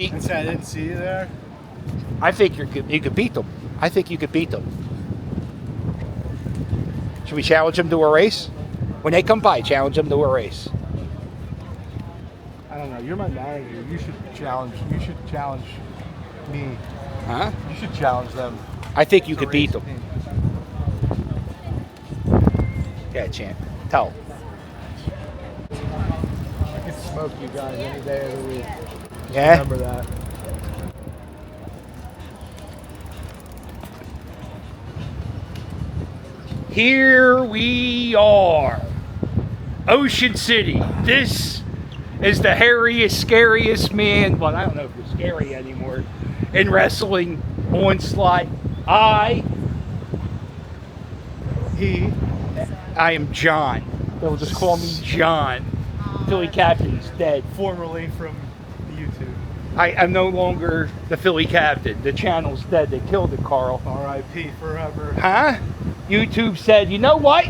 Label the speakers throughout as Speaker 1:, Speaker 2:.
Speaker 1: I didn't see you there.
Speaker 2: I think you could beat them. I think you could beat them. Should we challenge them to a race? When they come by, challenge them to a race.
Speaker 1: I don't know. You're my manager. You should challenge. You should challenge me.
Speaker 2: Huh?
Speaker 1: You should challenge them.
Speaker 2: I think you could beat them. Yeah, champ. Tell them.
Speaker 1: I could smoke you guys any day of the week.
Speaker 2: Yeah.
Speaker 1: Remember that.
Speaker 2: Here we are. Ocean City. This is the hairiest, scariest man. Well, I don't know if you're scary anymore. In wrestling, Onslaught. I am John. They'll just call me John. Philly Captain's dead.
Speaker 1: Formerly from YouTube.
Speaker 2: I'm no longer the Philly Captain. The channel's dead. They killed it, Karl.
Speaker 1: R.I.P. forever.
Speaker 2: Huh? YouTube said, you know what?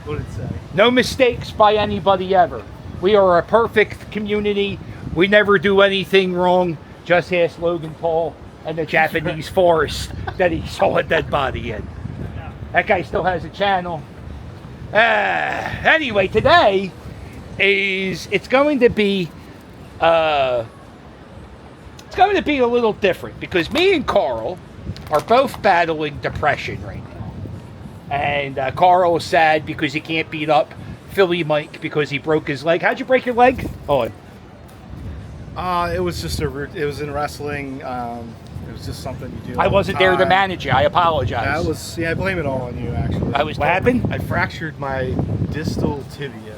Speaker 1: What did it say?
Speaker 2: No mistakes by anybody ever. We are a perfect community. We never do anything wrong. Just ask Logan Paul and the Japanese forest that he saw a dead body in. That guy still has a channel. Anyway, today it's going to be a little different because me and Karl are both battling depression right now. And Karl is sad because he can't beat up Philly Mike because he broke his leg. How'd you break your leg? Oh,
Speaker 1: It was just it was in wrestling. It was just something you do.
Speaker 2: I wasn't there to manage you. I apologize.
Speaker 1: I blame it all on you, actually.
Speaker 2: What happened?
Speaker 1: I fractured my distal tibia,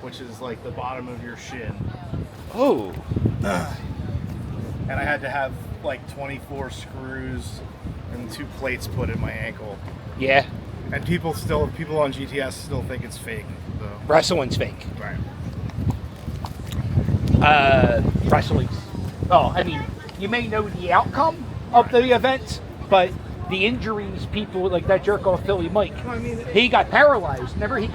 Speaker 1: which is like the bottom of your shin.
Speaker 2: Oh.
Speaker 1: And I had to have like 24 screws and 2 plates put in my ankle.
Speaker 2: Yeah.
Speaker 1: And people on GTS still think it's fake, though.
Speaker 2: Wrestling's fake.
Speaker 1: Right.
Speaker 2: Wrestling's. Oh, I mean, you may know the outcome of the event, but the injuries, people like that jerk off Philly Mike, he got paralyzed. Remember, he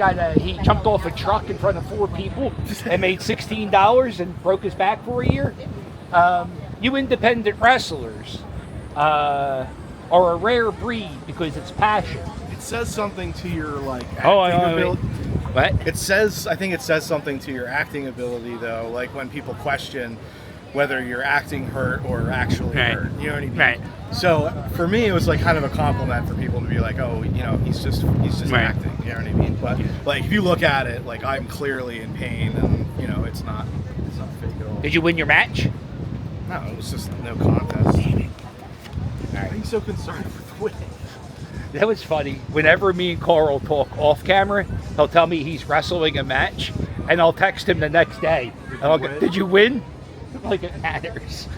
Speaker 2: jumped off a truck in front of 4 people and made $16 and broke his back for a year. You independent wrestlers are a rare breed because it's passion.
Speaker 1: It says something to your acting ability.
Speaker 2: What?
Speaker 1: I think it says something to your acting ability, though. Like when people question whether you're acting hurt or actually hurt. You know what I mean?
Speaker 2: Right.
Speaker 1: So for me, it was like kind of a compliment for people to be like, oh, he's just
Speaker 2: Right.
Speaker 1: acting. You know what I mean? But like if you look at it, like I'm clearly in pain, and it's not fake at all.
Speaker 2: Did you win your match?
Speaker 1: No, it was just no contest. Why are you so concerned with winning?
Speaker 2: That was funny. Whenever me and Karl talk off camera, he'll tell me he's wrestling a match, and I'll text him the next day. Did you win? Like it matters.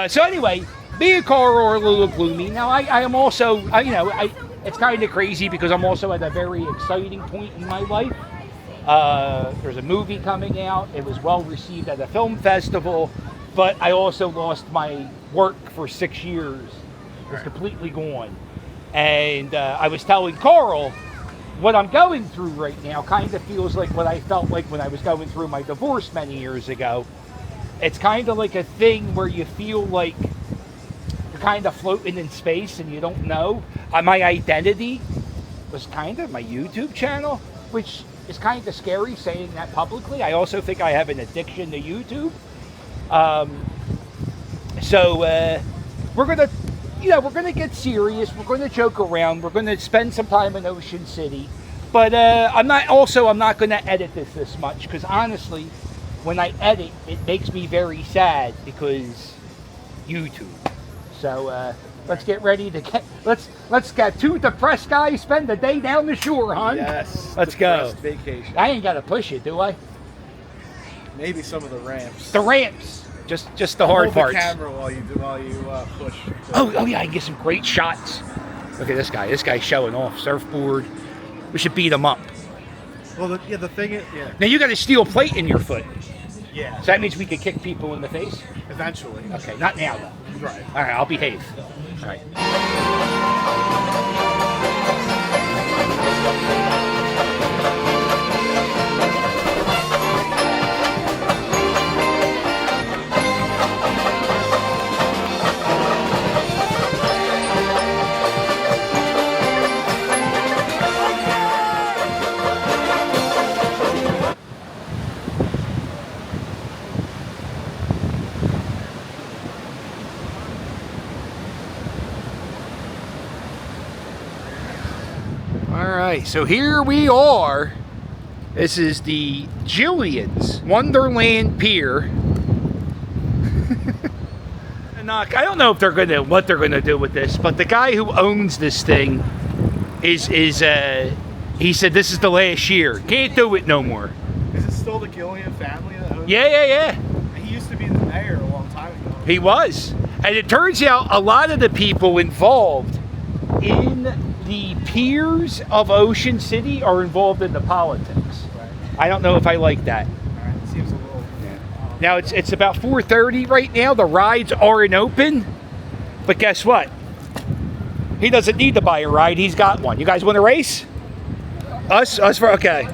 Speaker 2: So anyway, me and Karl are a little gloomy. Now I am also, it's kind of crazy because I'm also at a very exciting point in my life. There's a movie coming out. It was well received at a film festival, but I also lost my work for 6 years. It was completely gone. And I was telling Karl, what I'm going through right now kind of feels like what I felt like when I was going through my divorce many years ago. It's kind of like a thing where you feel like you're kind of floating in space and you don't know. My identity was kind of my YouTube channel, which is kind of scary saying that publicly. I also think I have an addiction to YouTube. So we're gonna get serious. We're gonna joke around. We're gonna spend some time in Ocean City. But I'm not gonna edit this much because honestly, when I edit, it makes me very sad because YouTube. So let's get ready to let's get 2 depressed guys spend the day down the shore, hon.
Speaker 1: Yes.
Speaker 2: Let's go.
Speaker 1: Vacation.
Speaker 2: I ain't gotta push it, do I?
Speaker 1: Maybe some of the ramps.
Speaker 2: The ramps. Just the hard parts.
Speaker 1: Hold the camera while you push.
Speaker 2: Oh yeah, I can get some great shots. Look at this guy. This guy's showing off surfboard. We should beat him up.
Speaker 1: Well, the thing is,
Speaker 2: Now you got a steel plate in your foot.
Speaker 1: Yeah.
Speaker 2: So that means we could kick people in the face?
Speaker 1: Eventually.
Speaker 2: Okay, not now though.
Speaker 1: Right.
Speaker 2: All right, I'll behave. All right. right, so here we are. This is the Jillian's Wonderland Pier. And I don't know if what they're gonna do with this, but the guy who owns this thing is he said this is the last year. Can't do it no more.
Speaker 1: Is it still the Jillian family that owns it?
Speaker 2: Yeah.
Speaker 1: He used to be the mayor a long time ago.
Speaker 2: He was. And it turns out a lot of the people involved in the piers of Ocean City are involved in the politics.
Speaker 1: Right.
Speaker 2: I don't know if I like that.
Speaker 1: All right. Seems a little.
Speaker 2: Now it's about 4:30 right now. The rides aren't open. But guess what? He doesn't need to buy a ride. He's got one. You guys want to race? Us for okay.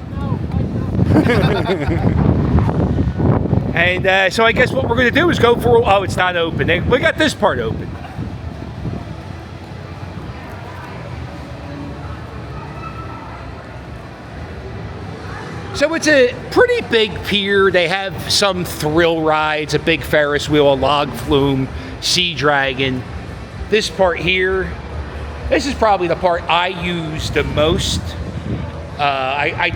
Speaker 2: And so I guess what we're going to do is go for... Oh, it's not open. We got this part open. So it's a pretty big pier. They have some thrill rides, a big Ferris wheel, a log flume, sea dragon. This part here, this is probably the part I use the most. I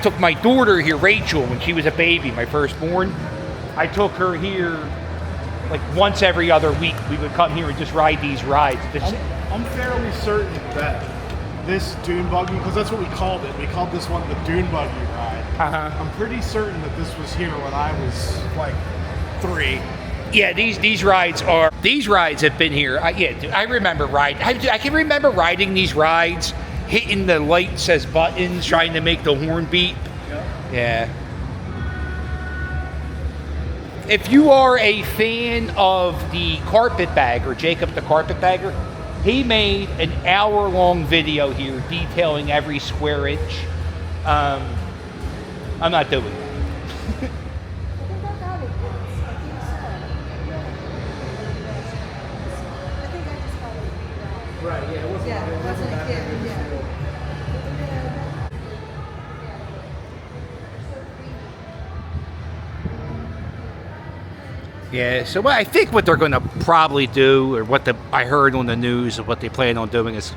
Speaker 2: took my daughter here, Rachel, when she was a baby, my firstborn. I took her here like once every other week. We would come here and just ride these rides.
Speaker 1: I'm fairly certain that this dune buggy, because that's what we called it. We called this one the dune buggy ride. I'm pretty certain that this was here when I was like 3.
Speaker 2: Yeah, these rides have been here. I remember riding. I can remember riding these rides, hitting the lights as buttons, trying to make the horn beep. Yeah. If you are a fan of the Carpetbagger, Jacob the Carpetbagger, he made an hour-long video here detailing every square inch. I'm not doing that.
Speaker 1: Right, yeah, it wasn't that big of a deal.
Speaker 2: Yeah, so I think what they're going to probably do, or I heard on the news of what they plan on doing, is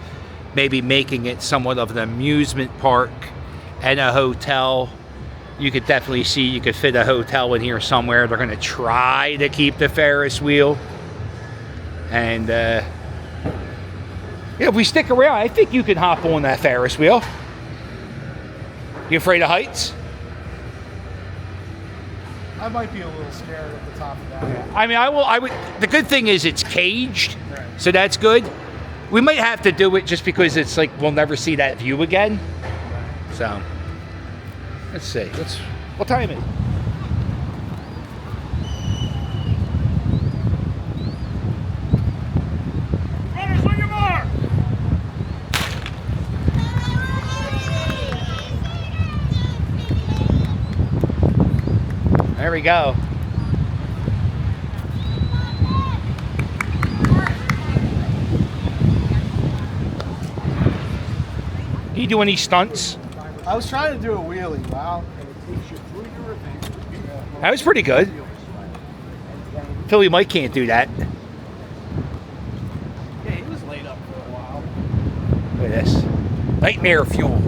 Speaker 2: maybe making it somewhat of an amusement park and a hotel. You could definitely see you could fit a hotel in here somewhere. They're going to try to keep the Ferris wheel. And if we stick around, I think you can hop on that Ferris wheel. You afraid of heights?
Speaker 1: I might be a little scared at the top of that.
Speaker 2: I mean, I would. The good thing is it's caged,
Speaker 1: Right.
Speaker 2: so that's good. We might have to do it just because it's like we'll never see that view again. So let's see. What time is it?
Speaker 1: Runners on your mark!
Speaker 2: There we go. You do any stunts?
Speaker 1: I was trying to do a wheelie. Wow.
Speaker 2: That was pretty good. Philly Mike can't do that.
Speaker 1: Yeah, he was laid up for a while.
Speaker 2: Look at this. Nightmare fuel.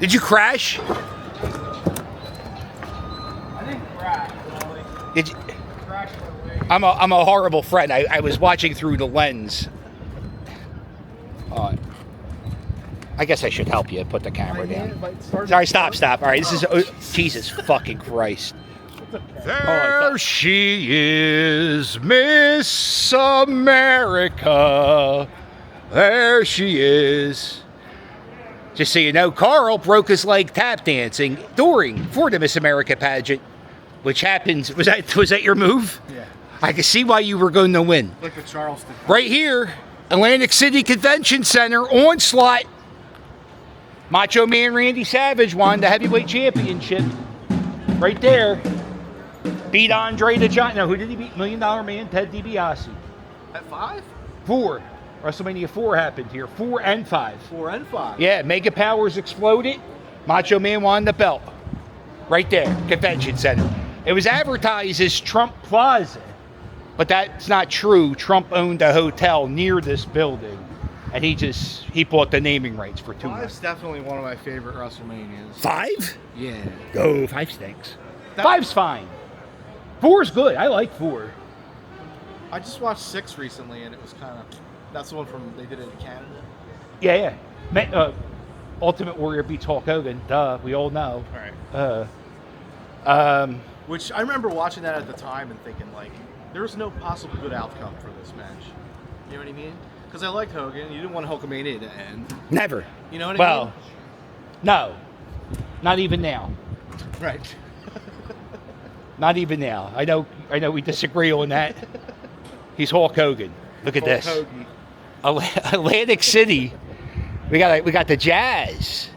Speaker 2: Did you crash?
Speaker 1: I didn't crash, Wally.
Speaker 2: Did you?
Speaker 1: Crash my way.
Speaker 2: I'm a horrible friend. I was watching through the lens. I guess I should help you put the camera down. Sorry, stop. All right, this is Jesus fucking Christ. There she is, Miss America. There she is. Just so you know, Karl broke his leg tap dancing for the Miss America pageant, which happens. Was that your move?
Speaker 1: Yeah.
Speaker 2: I can see why you were going to win.
Speaker 1: Like the Charleston.
Speaker 2: Right here, Atlantic City Convention Center, Onslaught. Macho Man Randy Savage won the heavyweight championship. Right there. Beat Andre the Giant. No, who did he beat? $1 Million Man, Ted DiBiase.
Speaker 1: At 5?
Speaker 2: 4. WrestleMania 4 happened here. 4 and 5.
Speaker 1: 4 and 5.
Speaker 2: Yeah, Mega Powers exploded. Macho Man won the belt. Right there, Convention Center. It was advertised as Trump Plaza, but that's not true. Trump owned a hotel near this building, and he bought the naming rights for 2 months.
Speaker 1: 5's definitely one of my favorite WrestleManias.
Speaker 2: 5?
Speaker 1: Yeah.
Speaker 2: Go, 5 stinks. 5's fine. 4's good. I like 4.
Speaker 1: I just watched 6 recently, and it was kind of... That's the one they did it in Canada.
Speaker 2: Yeah. Ultimate Warrior beats Hulk Hogan. Duh, we all know.
Speaker 1: All right. Which I remember watching that at the time and thinking, like, there was no possible good outcome for this match. You know what I mean? Because I liked Hogan. You didn't want Hulkamania to end.
Speaker 2: Never.
Speaker 1: You know what I mean?
Speaker 2: Well, no. Not even now.
Speaker 1: Right.
Speaker 2: Not even now. I know we disagree on that. He's Hulk Hogan. Look at this.
Speaker 1: Hoagie.
Speaker 2: Atlantic City. We got the Jazz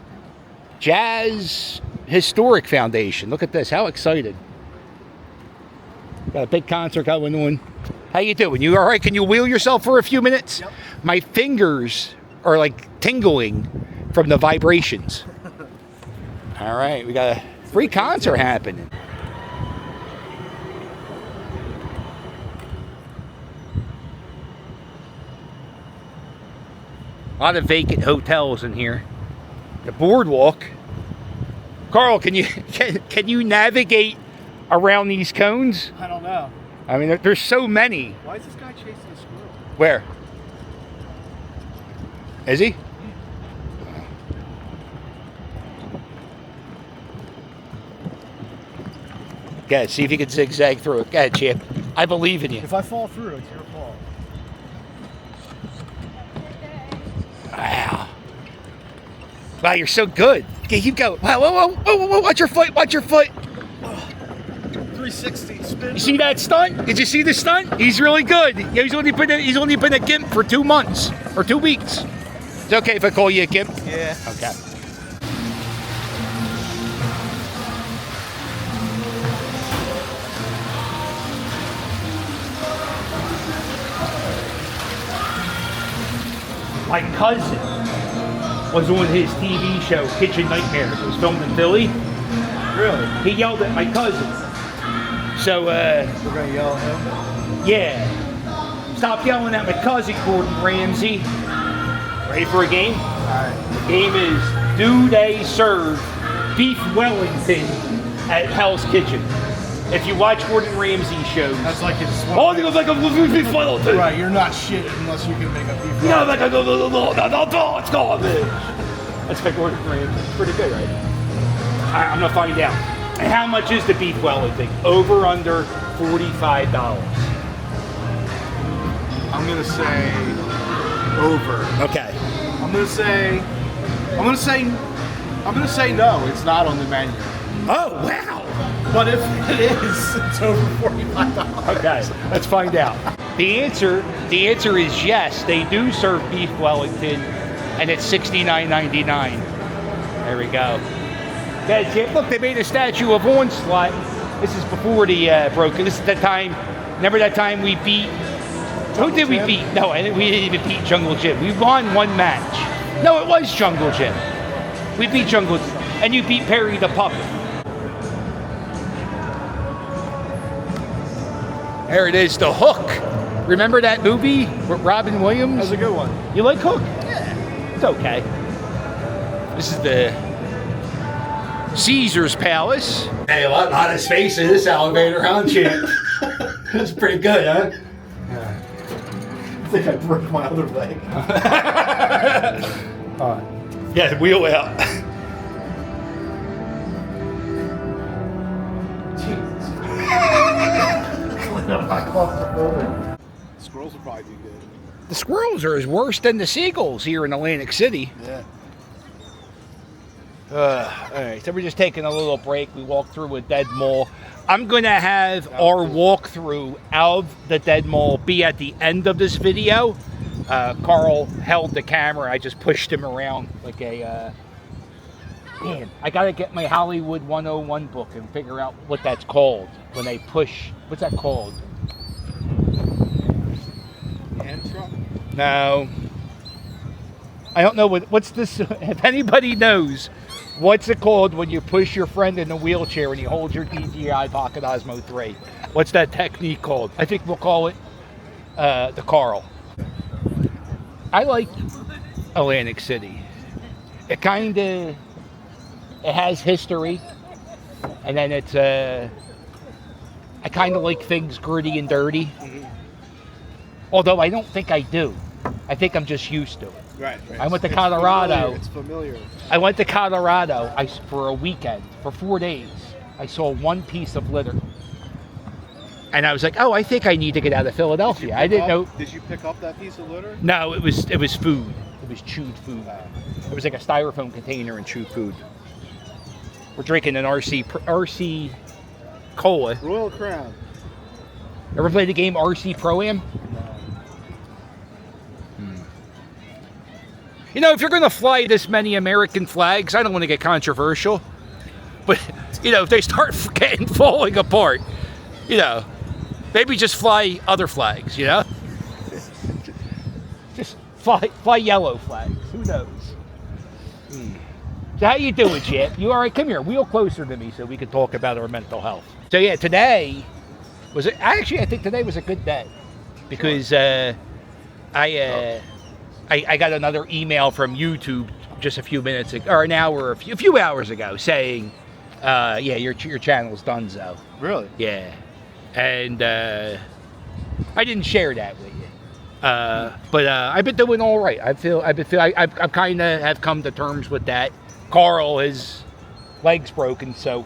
Speaker 2: Historic Foundation. Look at this. How excited. Got a big concert going on. How you doing? You all right? Can you wheel yourself for a few minutes?
Speaker 1: Yep.
Speaker 2: My fingers are like tingling from the vibrations. All right, we got a free concert happening. A lot of vacant hotels in here. The Boardwalk. Karl, can you navigate around these cones?
Speaker 1: I don't know.
Speaker 2: I mean, there's so many.
Speaker 1: Why is this guy chasing a squirrel?
Speaker 2: Where? Is he? Go ahead, see if you can zigzag through it. Go ahead, champ. I believe in you.
Speaker 1: If I fall through, it's your fault.
Speaker 2: Wow. Wow, you're so good. Okay, keep going. Wow, whoa, watch your foot, watch your foot.
Speaker 1: 360 spin.
Speaker 2: You see that stunt? Did you see the stunt? He's really good. Yeah, he's only been a gimp for 2 months or 2 weeks. It's okay if I call you a gimp?
Speaker 1: Yeah.
Speaker 2: Okay. My cousin was on his TV show, Kitchen Nightmares. It was filmed in Philly.
Speaker 1: Really?
Speaker 2: He yelled at my cousin. So,
Speaker 1: We're gonna yell at him?
Speaker 2: yeah. Stop yelling at my cousin, Gordon Ramsay. Ready for a game?
Speaker 1: Alright.
Speaker 2: The game is, do they serve beef Wellington at Hell's Kitchen? If you watch Gordon Ramsay shows,
Speaker 1: That's like his...
Speaker 2: oh, it goes like a beef Wellington.
Speaker 1: Right, you're not shit unless you can make a beef.
Speaker 2: You know, like a no, it's garbage. That's my Gordon Ramsay. It's pretty good, right? All right, I'm gonna find out. And how much is the beef Wellington? Over, under $45.
Speaker 1: I'm gonna say over.
Speaker 2: Okay.
Speaker 1: I'm gonna say no. It's not on the menu.
Speaker 2: Oh wow.
Speaker 1: But if it is, it's over $45.
Speaker 2: Okay, let's find out. The answer is yes. They do serve beef Wellington, and it's $69.99. There we go. That's it. Look, they made a statue of Onslaught. This is before the broken. This is the time. Remember that time we beat? Who did we beat? No, we didn't even beat Jungle Jim. We won 1 match. No, it was Jungle Jim. We beat Jungle Jim, and you beat Perry the Puppet. There it is, The Hook. Remember that movie with Robin Williams?
Speaker 1: That's a good one.
Speaker 2: You like Hook? Yeah. It's okay. This is the Caesar's Palace. Hey, a lot of space in this elevator, huh, champ? That's pretty good, huh?
Speaker 1: I think I broke my other leg.
Speaker 2: Yeah, wheel out.
Speaker 1: Squirrels will probably do good.
Speaker 2: The squirrels are as worse than the seagulls here in Atlantic City.
Speaker 1: Yeah.
Speaker 2: All right, so we're just taking a little break. We walked through a dead mall. I'm going to have our walkthrough of the dead mall be at the end of this video. Karl held the camera. I just pushed him around like a... Man, I got to get my Hollywood 101 book and figure out what that's called when they push... What's that called?
Speaker 1: Hand truck?
Speaker 2: No. I don't know what's this. If anybody knows, what's it called when you push your friend in a wheelchair and you hold your DJI Pocket Osmo 3? What's that technique called? I think we'll call it the Karl. I like Atlantic City. It has history, and then it's I kind of like things gritty and dirty. Mm-hmm. Although I don't think I do. I think I'm just used to it.
Speaker 1: Right.
Speaker 2: I went to Colorado.
Speaker 1: It's familiar.
Speaker 2: I went to Colorado for a weekend, for 4 days. I saw one piece of litter. And I was like, oh, I think I need to get out of Philadelphia. I didn't know.
Speaker 1: Did you pick up that piece of litter?
Speaker 2: No, it was food. It was chewed food. It was like a styrofoam container and chewed food. We're drinking an RC Cola.
Speaker 1: Royal Crown.
Speaker 2: Ever played the game RC Pro-Am? You know, if you're going to fly this many American flags, I don't want to get controversial, but, you know, if they start falling apart, you know, maybe just fly other flags, you know? Just fly yellow flags. Who knows? So how you doing, Chip? You all right? Come here. Wheel closer to me so we can talk about our mental health. So, yeah, today I think today was a good day because I got another email from YouTube just a few minutes ago, or an hour, a few hours ago, saying, "Yeah, your channel's done, so."
Speaker 1: Really?
Speaker 2: Yeah, and I didn't share that with you, but I've been doing all right. I've kind of have come to terms with that. Karl, his leg's broken, so.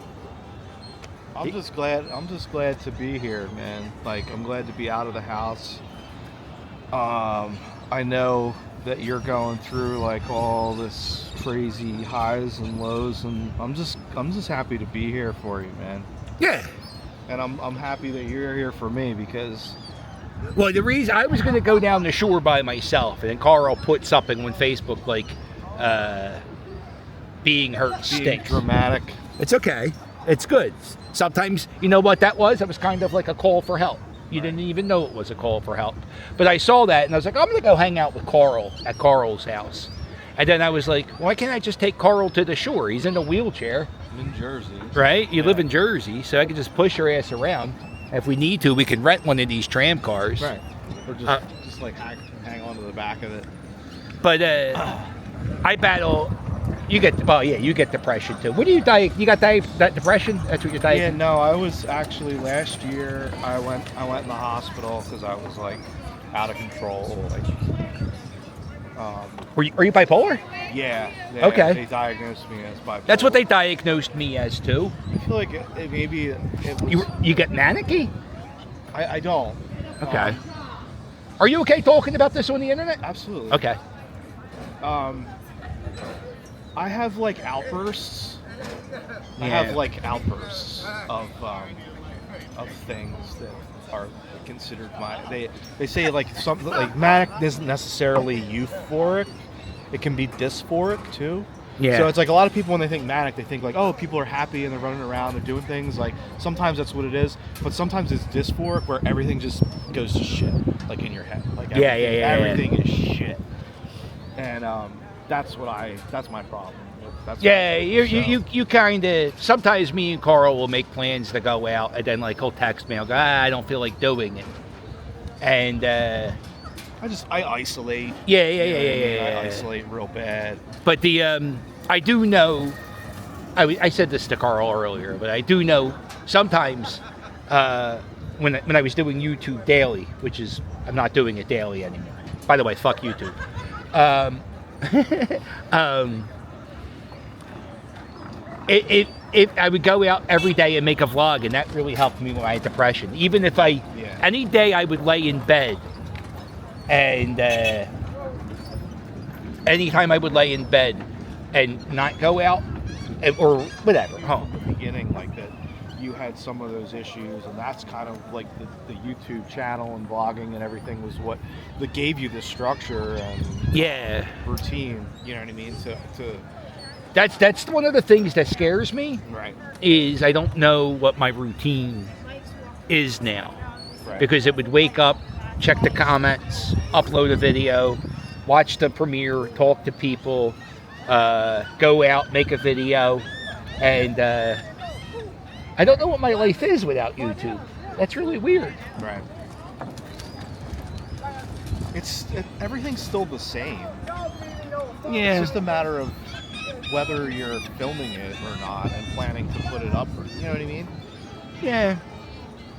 Speaker 1: I'm just glad to be here, man. Like, I'm glad to be out of the house. I know that you're going through like all this crazy highs and lows, and I'm just happy to be here for you, man.
Speaker 2: Yeah.
Speaker 1: And I'm happy that you're here for me because.
Speaker 2: Well, the reason I was going to go down the shore by myself, and then Karl put something on Facebook like, being hurt stinks.
Speaker 1: Dramatic.
Speaker 2: It's okay. It's good. Sometimes, you know what that was? It was kind of like a call for help. You didn't even know it was a call for help. But I saw that, and I was like, I'm going to go hang out with Karl at Karl's house. And then I was like, why can't I just take Karl to the shore? He's in a wheelchair.
Speaker 1: I'm in Jersey.
Speaker 2: Right? You live in Jersey, so I can just push your ass around. If we need to, we can rent one of these tram cars.
Speaker 1: Right. Or just like hang on to the back of it.
Speaker 2: But I battle. You get depression too. What do you die? You got that depression? That's what you're dying.
Speaker 1: Yeah, no, I was actually last year. I went in the hospital because I was like out of control. Like,
Speaker 2: are you bipolar?
Speaker 1: Yeah.
Speaker 2: Okay.
Speaker 1: They diagnosed me as bipolar.
Speaker 2: That's what they diagnosed me as too.
Speaker 1: I feel like maybe it was.
Speaker 2: You get manic-y?
Speaker 1: I don't.
Speaker 2: Okay. Are you okay talking about this on the internet?
Speaker 1: Absolutely.
Speaker 2: Okay.
Speaker 1: I have like outbursts.
Speaker 2: Yeah.
Speaker 1: I have like outbursts of things that are considered they say like something like manic isn't necessarily euphoric. It can be dysphoric too.
Speaker 2: Yeah.
Speaker 1: So it's like a lot of people when they think manic, they think like, oh, people are happy and they're running around, they're doing things. Like sometimes that's what it is, but sometimes it's dysphoric where everything just goes to shit, like in your head. Like everything is shit. And that's my problem.
Speaker 2: You kind of, sometimes me and Karl will make plans to go out, and then like he'll text me, I'll go, I don't feel like doing it. And I
Speaker 1: isolate.
Speaker 2: Yeah.
Speaker 1: I isolate real bad.
Speaker 2: But I do know, I said this to Karl earlier, but I do know sometimes when I was doing YouTube daily, which is, I'm not doing it daily anymore. By the way, fuck YouTube. I would go out every day and make a vlog, and that really helped me with my depression. Even if any day I would lay in bed, and anytime I would lay in bed and not go out, or whatever, home.
Speaker 1: At the beginning, like that, you had some of those issues, and that's kind of like the YouTube channel and vlogging and everything was what that gave you the structure and routine. You know what I mean?
Speaker 2: That's one of the things that scares me.
Speaker 1: Right.
Speaker 2: Is I don't know what my routine is now.
Speaker 1: Right.
Speaker 2: Because it would wake up check the comments, upload a video, watch the premiere, talk to people, go out, make a video, and I don't know what my life is without YouTube. That's really weird.
Speaker 1: Right. Everything's still the same.
Speaker 2: Yeah.
Speaker 1: It's just a matter of whether you're filming it or not and planning to put it up. You know what I mean?
Speaker 2: Yeah.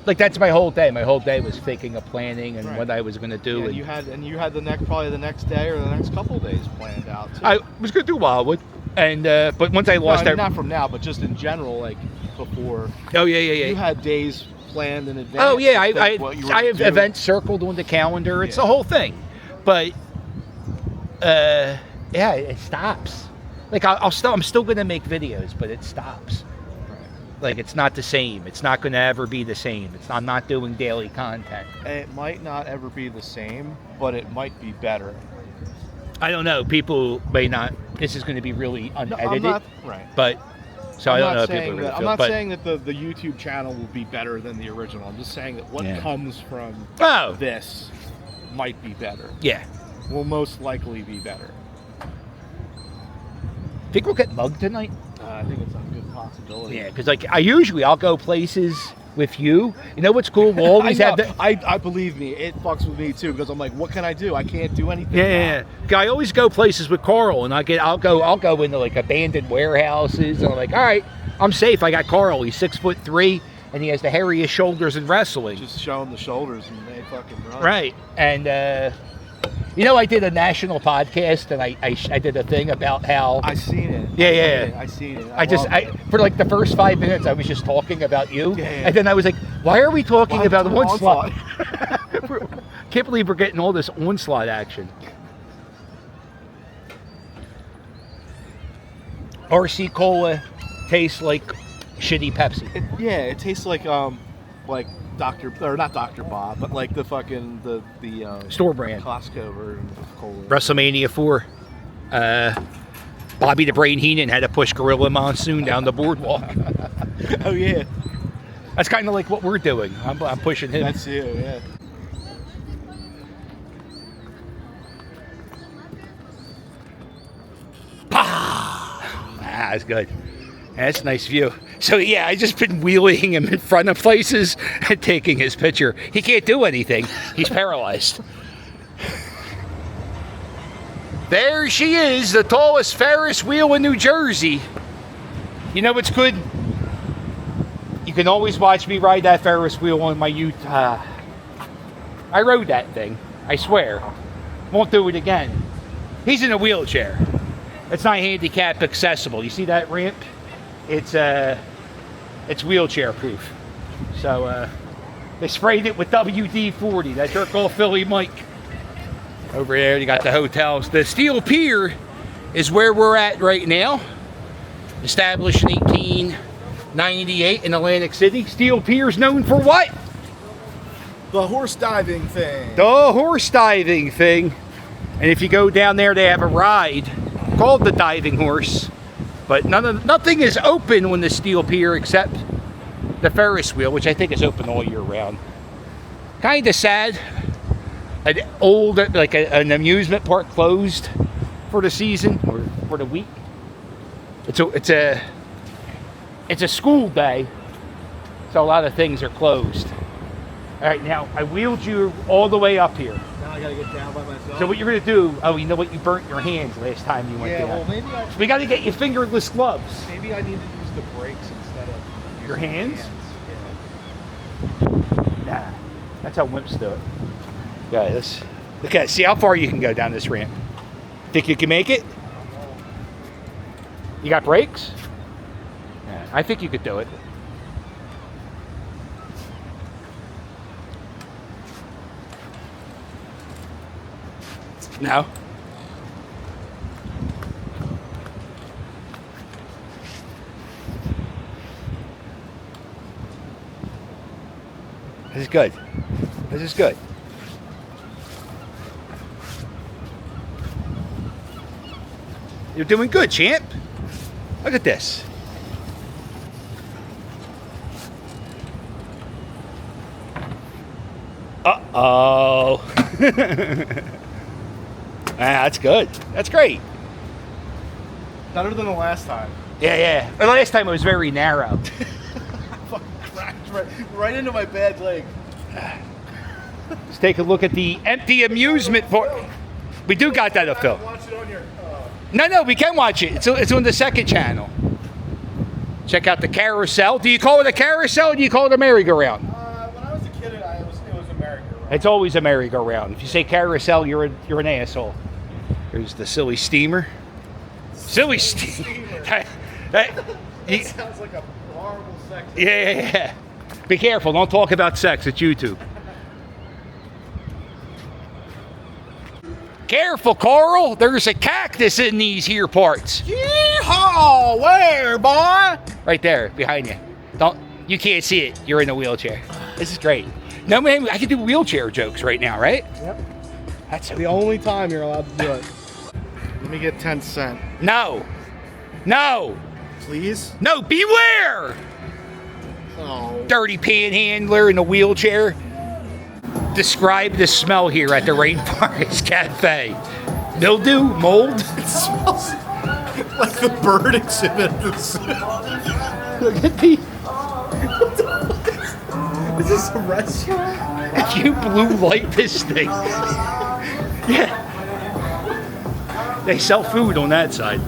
Speaker 2: Like that's my whole day. My whole day was thinking of planning and
Speaker 1: Right.
Speaker 2: what I was going to do.
Speaker 1: Yeah,
Speaker 2: and
Speaker 1: you had probably the next day or the next couple of days planned out too.
Speaker 2: I was going to do Wildwood, and but once I lost that.
Speaker 1: Not from now, but just in general, like before.
Speaker 2: Oh yeah.
Speaker 1: You had days planned in advance.
Speaker 2: Oh yeah,
Speaker 1: to think what you were
Speaker 2: I have
Speaker 1: doing.
Speaker 2: events circled on the calendar. It's
Speaker 1: Yeah.
Speaker 2: the whole thing, but yeah, it stops. Like I'm still going to make videos, but it stops.
Speaker 1: Right.
Speaker 2: Like it's not the same. It's not going to ever be the same. I'm not doing daily content.
Speaker 1: It might not ever be the same, but it might be better.
Speaker 2: I don't know. People may not. This is going to be really unedited,
Speaker 1: I'm not, right.
Speaker 2: but so I don't know if people are going to feel.
Speaker 1: I'm not
Speaker 2: but,
Speaker 1: saying that the YouTube channel will be better than the original. I'm just saying that what
Speaker 2: Yeah.
Speaker 1: comes from
Speaker 2: Oh
Speaker 1: this might be better.
Speaker 2: yeah.
Speaker 1: Will most likely be better.
Speaker 2: Think we'll get mugged tonight?
Speaker 1: I think it's a good possibility.
Speaker 2: Yeah, because like I'll go places with you. You know what's cool? We'll always
Speaker 1: I
Speaker 2: have
Speaker 1: know.
Speaker 2: the.
Speaker 1: I believe me, it fucks with me too because I'm like, what can I do? I can't do anything.
Speaker 2: Yeah. I always go places with Karl, and I'll go into like abandoned warehouses, and I'm like, all right, I'm safe. I got Karl. He's 6'3", and he has the hairiest shoulders in wrestling.
Speaker 1: Just show them the shoulders and they fucking run.
Speaker 2: Right. And you know, I did a national podcast, and I did a thing about how
Speaker 1: I seen it.
Speaker 2: Yeah.
Speaker 1: I seen it.
Speaker 2: I for like the first 5 minutes I was just talking about you,
Speaker 1: Yeah.
Speaker 2: and then I was like, why are we talking
Speaker 1: Why
Speaker 2: about
Speaker 1: Onslaught?
Speaker 2: Onslaught? Can't believe we're getting all this Onslaught action. RC Cola tastes like shitty Pepsi.
Speaker 1: It tastes like not Dr. Bob, but like the fucking the
Speaker 2: Store brand.
Speaker 1: Costco version of cola.
Speaker 2: WrestleMania 4. Bobby the Brain Heenan had to push Gorilla Monsoon down the boardwalk.
Speaker 1: Oh yeah,
Speaker 2: That's kind of like what we're doing. I'm pushing him.
Speaker 1: that's you. Yeah.
Speaker 2: That's good. That's a nice view. So yeah, I just been wheeling him in front of places and taking his picture. He can't do anything. He's paralyzed. There she is, the tallest Ferris wheel in New Jersey. You know what's good? You can always watch me ride that Ferris wheel on my Utah. I rode that thing, I swear. Won't do it again. He's in a wheelchair. It's not handicap accessible. You see that ramp? It's wheelchair proof. So they sprayed it with WD-40. That jerk off Philly Mike. Over there, you got the hotels. The Steel Pier is where we're at right now. Established in 1898 in Atlantic City. Steel Pier's known for what?
Speaker 1: The horse diving thing.
Speaker 2: The horse diving thing. And if you go down there, they have a ride called the diving horse. But nothing is open on the Steel Pier except the Ferris wheel, which I think is open all year round. Kind of sad. An old, like an amusement park closed for the season or for the week. It's a school day, so a lot of things are closed. All right, now I wheeled you all the way up here.
Speaker 1: Now I gotta get down by myself.
Speaker 2: So what you're gonna do? Oh, you know what? You burnt your hands last time you went
Speaker 1: Yeah,
Speaker 2: there.
Speaker 1: well maybe
Speaker 2: We got to get you fingerless gloves.
Speaker 1: I need to use the brakes instead of
Speaker 2: Your hands?
Speaker 1: Yeah.
Speaker 2: Nah, that's how wimps do it. Guys, okay, see how far you can go down this ramp. Think you can make it? You got brakes? Yeah, I think you could do it. No? This is good. This is good. You're doing good, champ. Look at this. Oh. That's good. That's great.
Speaker 1: Better than the last time.
Speaker 2: Yeah, yeah. The last time it was very narrow.
Speaker 1: Fucking cracked right into my bad leg.
Speaker 2: Let's take a look at the empty amusement park. We do got that up, Phil.
Speaker 1: Watch it on your.
Speaker 2: No, we can watch it. It's on the second channel. Check out the carousel. Do you call it a carousel or do you call it a merry-go-round?
Speaker 1: When I was a kid, it was a merry-go-round.
Speaker 2: It's always a merry-go-round. If you say carousel, you're an asshole. Here's the silly steamer. Silly steamer.
Speaker 1: That sounds like a horrible sex.
Speaker 2: Yeah. Be careful. Don't talk about sex. It's YouTube. Careful, Karl. There's a cactus in these here parts.
Speaker 1: Yeehaw! Where, boy?
Speaker 2: Right there, behind you. You can't see it. You're in a wheelchair. This is great. No, man, I can do wheelchair jokes right now, right?
Speaker 1: Yep.
Speaker 2: That's
Speaker 1: the only time you're allowed to do it. Let me get 10 cents.
Speaker 2: No.
Speaker 1: Please?
Speaker 2: No, beware!
Speaker 1: Oh.
Speaker 2: Dirty panhandler in a wheelchair. Describe the smell here at the Rainforest Cafe. Mildew? Mold?
Speaker 1: It smells like the bird exhibit at the zoo.
Speaker 2: Look at the...
Speaker 1: Is this a restaurant?
Speaker 2: If you blue light this thing. Yeah. They sell food on that side.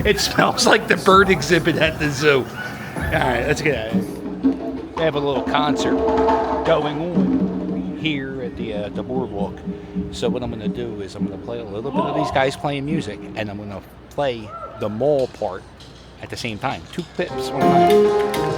Speaker 2: It smells like the bird exhibit at the zoo. Alright, let's get at it. We have a little concert going on here at the Boardwalk. So what I'm going to do is I'm going to play a little bit of these guys playing music, and I'm going to play the mall part at the same time. 2 clips, 1 time.